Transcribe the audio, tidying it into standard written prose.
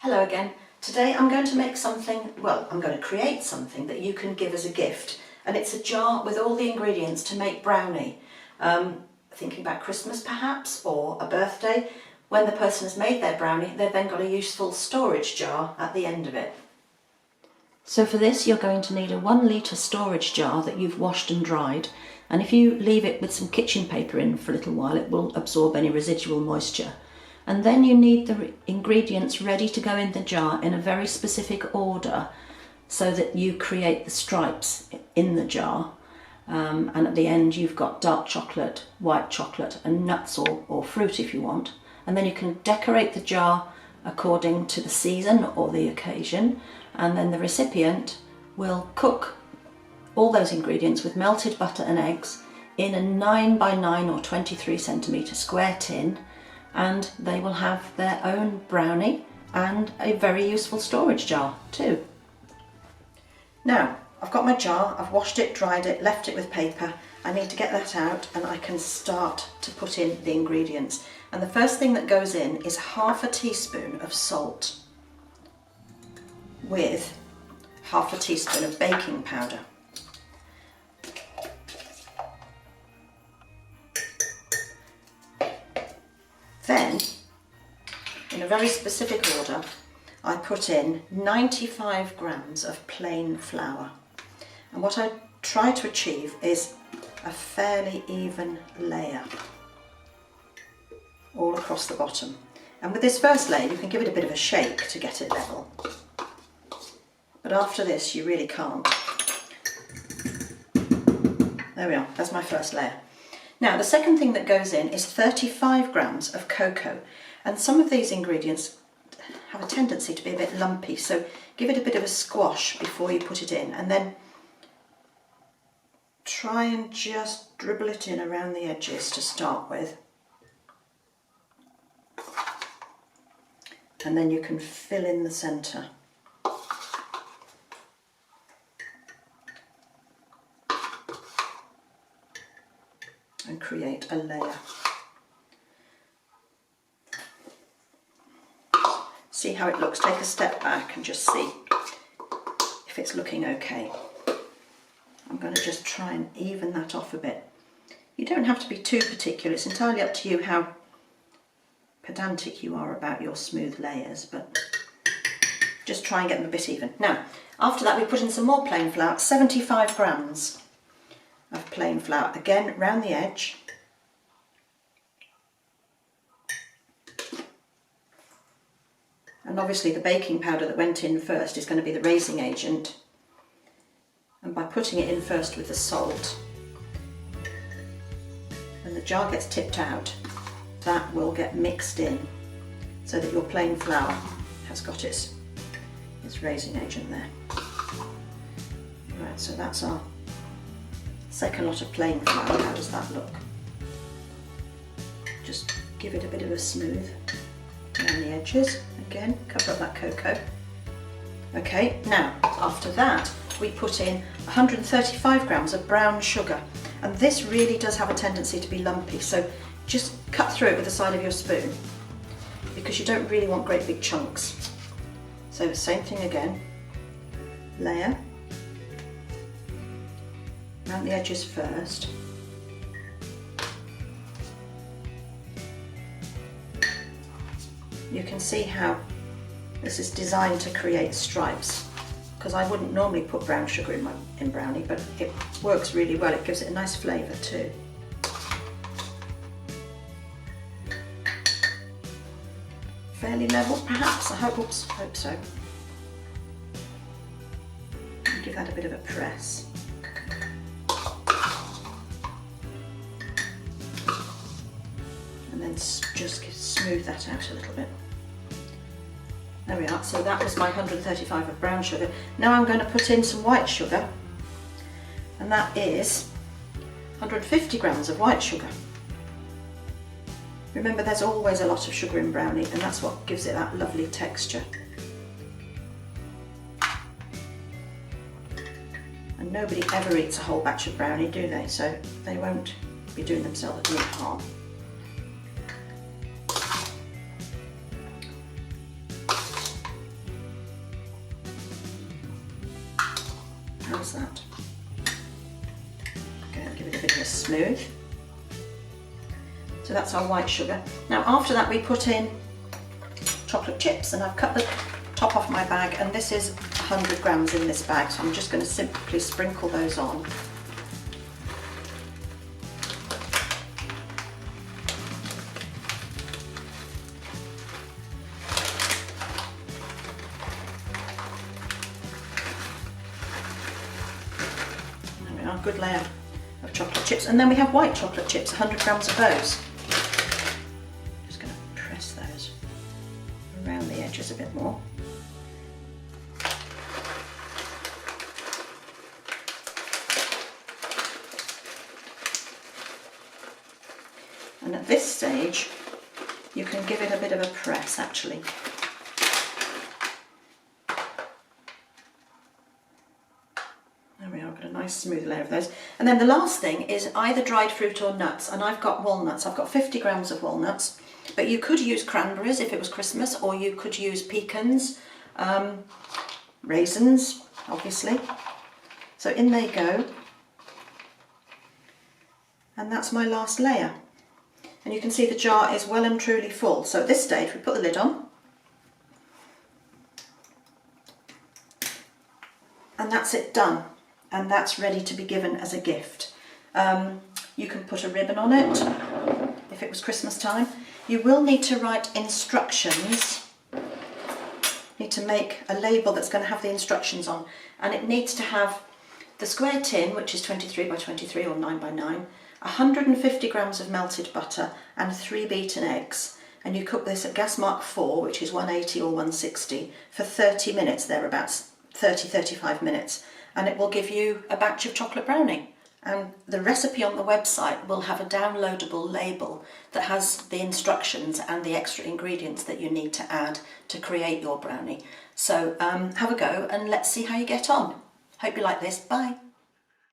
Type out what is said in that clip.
Hello again. Today I'm going to make something, well, I'm going to create something that you can give as a gift. And it's a jar with all the ingredients to make brownie. Thinking about Christmas perhaps, or a birthday. When the person has made their brownie, they've then got a useful storage jar at the end of it. So for this you're going to need a 1 litre storage jar that you've washed and dried. And if you leave it with some kitchen paper in for a little while, it will absorb any residual moisture. And then you need the ingredients ready to go in the jar in a very specific order so that you create the stripes in the jar. And at the end you've got dark chocolate, white chocolate and nuts or fruit if you want. And then you can decorate the jar according to the season or the occasion. And then the recipient will cook all those ingredients with melted butter and eggs in a 9 by 9 or 23 centimetre square tin. And they will have their own brownie and a very useful storage jar too. Now, I've got my jar, I've washed it, dried it, left it with paper. I need to get that out and I can start to put in the ingredients. And the first thing that goes in is half a teaspoon of salt with half a teaspoon of baking powder. Then, in a very specific order, I put in 95 grams of plain flour. And what I try to achieve is a fairly even layer all across the bottom. And with this first layer, you can give it a bit of a shake to get it level. But after this, you really can't. There we are, that's my first layer. Now, the second thing that goes in is 35 grams of cocoa. And some of these ingredients have a tendency to be a bit lumpy, so give it a bit of a squash before you put it in. And then try and just dribble it in around the edges to start with. And then you can fill in the centre. And create a layer. See how it looks. Take a step back and just see if it's looking okay. I'm going to just try and even that off a bit. You don't have to be too particular. It's entirely up to you how pedantic you are about your smooth layers, but just try and get them a bit even. Now, after that we put in some more plain flour, 75 grams. Of plain flour, again round the edge. And obviously the baking powder that went in first is going to be the raising agent. And by putting it in first with the salt, when the jar gets tipped out, that will get mixed in so that your plain flour has got its raising agent there. Right, so that's our second lot of plain flour. How does that look? Just give it a bit of a smooth around the edges. Again, cover up that cocoa. Okay, now after that we put in 135 grams of brown sugar. And this really does have a tendency to be lumpy, so just cut through it with the side of your spoon because you don't really want great big chunks. So the same thing again, layer. Around the edges first. You can see how this is designed to create stripes, because I wouldn't normally put brown sugar in brownie, but it works really well. It gives it a nice flavour too. Fairly level perhaps, I hope so. And give that a bit of a press. And then just smooth that out a little bit. There we are, so that was my 135 of brown sugar. Now I'm going to put in some white sugar, and that is 150 grams of white sugar. Remember, there's always a lot of sugar in brownie, and that's what gives it that lovely texture. And nobody ever eats a whole batch of brownie, do they? So they won't be doing themselves any harm. How's that? Okay, give it a bit of a smooth. So that's our white sugar. Now after that we put in chocolate chips, and I've cut the top off my bag, and this is 100 grams in this bag, so I'm just going to simply sprinkle those on. There we are, good layer of chocolate chips, and then we have white chocolate chips, 100 grams of those. Just going to press those around the edges a bit more. And at this stage, you can give it a bit of a press actually. There we are, got a nice smooth layer of those. And then the last thing is either dried fruit or nuts, and I've got walnuts. I've got 50 grams of walnuts, but you could use cranberries if it was Christmas, or you could use pecans, raisins, obviously. So in they go. And that's my last layer. And you can see the jar is well and truly full. So at this stage we put the lid on, and that's it done, and that's ready to be given as a gift. You can put a ribbon on it if it was Christmas time. You will need to write instructions. You need to make a label that's going to have the instructions on, and it needs to have the square tin, which is 23 by 23 or 9 by 9, 150 grams of melted butter and 3 beaten eggs, and you cook this at gas mark 4, which is 180 or 160, for 30 minutes, thereabouts, 30-35 minutes, and it will give you a batch of chocolate brownie. And the recipe on the website will have a downloadable label that has the instructions and the extra ingredients that you need to add to create your brownie. So have a go and let's see how you get on. Hope you like this. Bye.